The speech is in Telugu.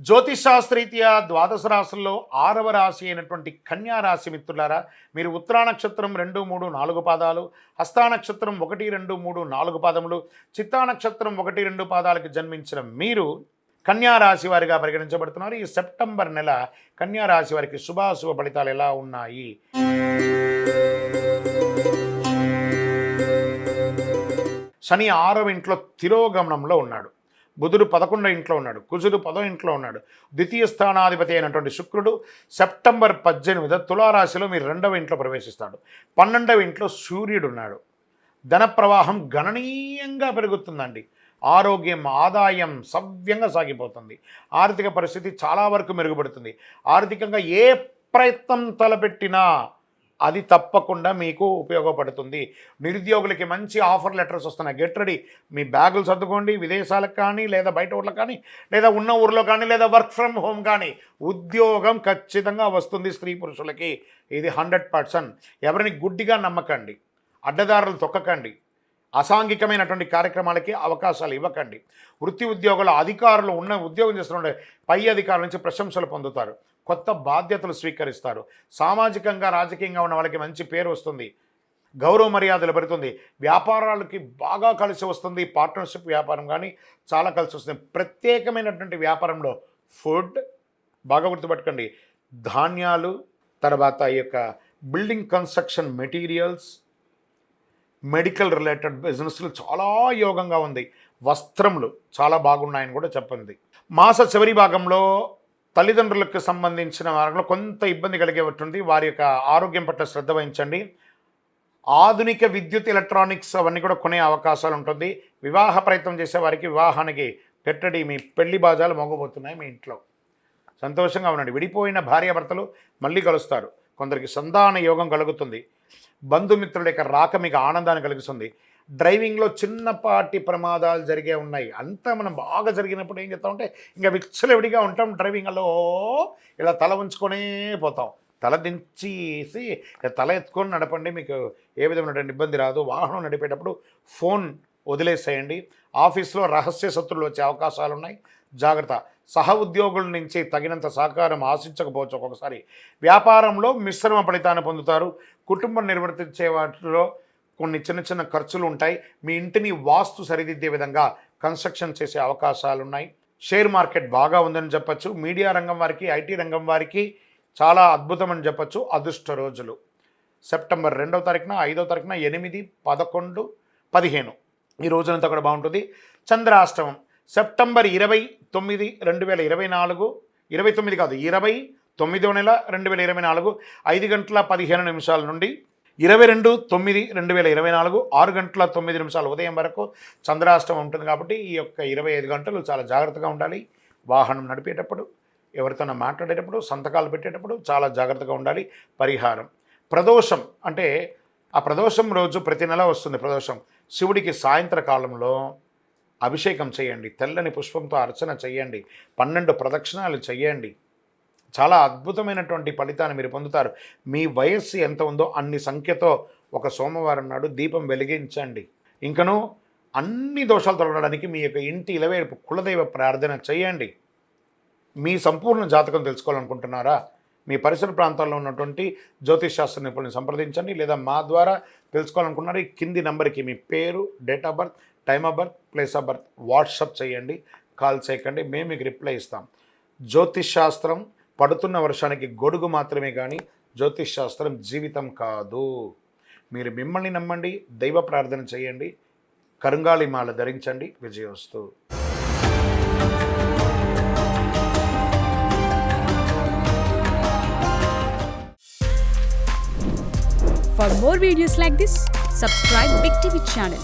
జ్యోతిషాస్త్రరీత్యా ద్వాదశ రాశుల్లో 6వ రాశి అయినటువంటి కన్యా రాశి మిత్రులారా, మీరు ఉత్తరా నక్షత్రం 2, 3, 4 పాదాలు, హస్తా నక్షత్రం 1, 2, 3, 4 పాదములు, చిత్తా నక్షత్రం 1, 2 పాదాలకు జన్మించిన మీరు కన్యా రాశి వారిగా పరిగణించబడుతున్నారు. ఈ సెప్టెంబర్ నెల కన్యా రాశి వారికి శుభాశుభ ఫలితాలు ఎలా ఉన్నాయి? శని 6వ ఇంట్లో తిరోగమనంలో ఉన్నాడు, బుధుడు 11వ ఇంట్లో ఉన్నాడు, కుజుడు 10వ ఇంట్లో ఉన్నాడు. ద్వితీయ స్థానాధిపతి అయినటువంటి శుక్రుడు సెప్టెంబర్ 18 తులారాశిలో మీరు 2వ ఇంట్లో ప్రవేశిస్తాడు. 12వ ఇంట్లో సూర్యుడు ఉన్నాడు. ధన ప్రవాహం గణనీయంగా పెరుగుతుందండి. ఆరోగ్యం, ఆదాయం సవ్యంగా సాగిపోతుంది. ఆర్థిక పరిస్థితి చాలా వరకు మెరుగుపడుతుంది. ఆర్థికంగా ఏ ప్రయత్నం తలపెట్టినా అది తప్పకుండా మీకు ఉపయోగపడుతుంది. నిరుద్యోగులకి మంచి ఆఫర్ లెటర్స్ వస్తున్నాయి. Get ready. మీ బ్యాగులు సర్దుకోండి. విదేశాలకు కానీ, లేదా బయట ఊర్లకు కానీ, లేదా ఉన్న ఊర్లో కానీ, లేదా వర్క్ ఫ్రమ్ హోమ్ కానీ ఉద్యోగం ఖచ్చితంగా వస్తుంది. స్త్రీ పురుషులకి ఇది 100%. ఎవరిని గుడ్డిగా నమ్మకండి, అడ్డదారులు తొక్కకండి, అసాంఘికమైనటువంటి కార్యక్రమాలకి అవకాశాలు ఇవ్వకండి. వృత్తి ఉద్యోగుల అధికారులు ఉన్న ఉద్యోగం చేస్తున్న పై అధికారుల నుంచి ప్రశంసలు పొందుతారు. కొత్త బాధ్యతలు స్వీకరిస్తారు. సామాజికంగా, రాజకీయంగా ఉన్న వాళ్ళకి మంచి పేరు వస్తుంది. గౌరవ మర్యాదలు పెరుగుతుంది. వ్యాపారాలకి బాగా కలిసి వస్తుంది. పార్ట్నర్షిప్ వ్యాపారం కానీ చాలా కలిసి వస్తుంది. ప్రత్యేకమైనటువంటి వ్యాపారంలో ఫుడ్ బాగా గుర్తుపెట్టుకోండి, ధాన్యాలు, తర్వాత ఈ యొక్క building construction materials, medical related బిజినెస్లు చాలా యోగంగా ఉంది. వస్త్రములు చాలా బాగున్నాయని కూడా చెప్పింది. మాస చివరి భాగంలో తల్లిదండ్రులకు సంబంధించిన వారిలో కొంత ఇబ్బంది కలిగేటువంటి వారి యొక్క ఆరోగ్యం పట్ల శ్రద్ధ వహించండి. ఆధునిక విద్యుత్, ఎలక్ట్రానిక్స్ అవన్నీ కూడా కొనే అవకాశాలు ఉంటుంది. వివాహ ప్రయత్నం చేసే వారికి వివాహానికి పెట్టడి, మీ పెళ్లి బాజాలు మోగబోతున్నాయి. మీ ఇంట్లో సంతోషంగా ఉండండి. విడిపోయిన భార్యాభర్తలు మళ్ళీ కలుస్తారు. కొందరికి సంతాన యోగం కలుగుతుంది. బంధుమిత్రుల యొక్క రాక మీకు ఆనందాన్ని కలిగిస్తుంది. డ్రైవింగ్లో చిన్నపాటి ప్రమాదాలు జరిగే ఉన్నాయి. అంతా మనం బాగా జరిగినప్పుడు ఏం చేస్తామంటే ఇంకా విచ్చలవిడిగా ఉంటాం. డ్రైవింగ్లో ఇలా తల ఉంచుకొనే పోతాం. తల దించేసి తల ఎత్తుకొని నడపండి, మీకు ఏ విధమైనటువంటి ఇబ్బంది రాదు. వాహనం నడిపేటప్పుడు ఫోన్ వదిలేసేయండి. ఆఫీస్లో రహస్య శత్రువులు వచ్చే అవకాశాలు ఉన్నాయి, జాగ్రత్త. సహ ఉద్యోగుల నుంచి తగినంత సహకారం ఆశించకపోవచ్చు. ఒక్కొక్కసారి వ్యాపారంలో మిశ్రమ ఫలితాన్ని పొందుతారు. కుటుంబం నిర్వర్తించే వాటిలో కొన్ని చిన్న చిన్న ఖర్చులు ఉంటాయి. మీ ఇంటిని వాస్తు సరిదిద్దే విధంగా కన్స్ట్రక్షన్ చేసే అవకాశాలు ఉన్నాయి. షేర్ మార్కెట్ బాగా ఉందని చెప్పచ్చు. మీడియా రంగం వారికి, ఐటీ రంగం వారికి చాలా అద్భుతం అని చెప్పచ్చు. అదృష్ట రోజులు సెప్టెంబర్ 2వ తారీఖున, 5వ తారీఖున, 8, 11, 15 ఈ రోజునంతా కూడా బాగుంటుంది. చంద్రాష్టమం సెప్టెంబర్ 29, 2024, 29 కాదు 29వ నెల 2024 5 గంటల 15 నిమిషాల నుండి 22/9/2024 6 గంటల 9 నిమిషాలు ఉదయం వరకు చంద్రాష్టమం ఉంటుంది. కాబట్టి ఈ యొక్క 25 గంటలు చాలా జాగ్రత్తగా ఉండాలి. వాహనం నడిపేటప్పుడు, ఎవరితోనో మాట్లాడేటప్పుడు, సంతకాలు పెట్టేటప్పుడు చాలా జాగ్రత్తగా ఉండాలి. పరిహారం ప్రదోషం అంటే ఆ ప్రదోషం రోజు ప్రతి నెల వస్తుంది. ప్రదోషం శివుడికి సాయంత్రకాలంలో అభిషేకం చేయండి. తెల్లని పుష్పంతో అర్చన చేయండి. 12 ప్రదక్షిణాలు చేయండి. చాలా అద్భుతమైనటువంటి ఫలితాన్ని మీరు పొందుతారు. మీ వయస్సు ఎంత ఉందో అన్ని సంఖ్యతో ఒక సోమవారం నాడు దీపం వెలిగించండి. ఇంకనూ అన్ని దోషాలు తొలగడానికి మీ యొక్క ఇంటి ఇలవేల్పు కులదైవ ప్రార్థన చేయండి. మీ సంపూర్ణ జాతకం తెలుసుకోవాలనుకుంటున్నారా? మీ పరిసర ప్రాంతాల్లో ఉన్నటువంటి జ్యోతిషశాస్త్ర నిపుణులను సంప్రదించండి. లేదా మా ద్వారా తెలుసుకోవాలనుకున్నారు ఈ కింది నంబర్కి మీ పేరు, date of birth, time of birth, place of birth WhatsApp చేయండి. కాల్ చేయకండి, మేము మీకు రిప్లై ఇస్తాం. జ్యోతిషశాస్త్రం పడుతున్న వర్షానికి గొడుగు మాత్రమే కానీ జ్యోతిషశాస్త్రం జీవితం కాదు. మీరు మిమ్మల్ని నమ్మండి, దైవ ప్రార్థన చేయండి, కరుంగాలి మాల ధరించండి. విజయోస్తు. For more videos like this, subscribe Big TV channel.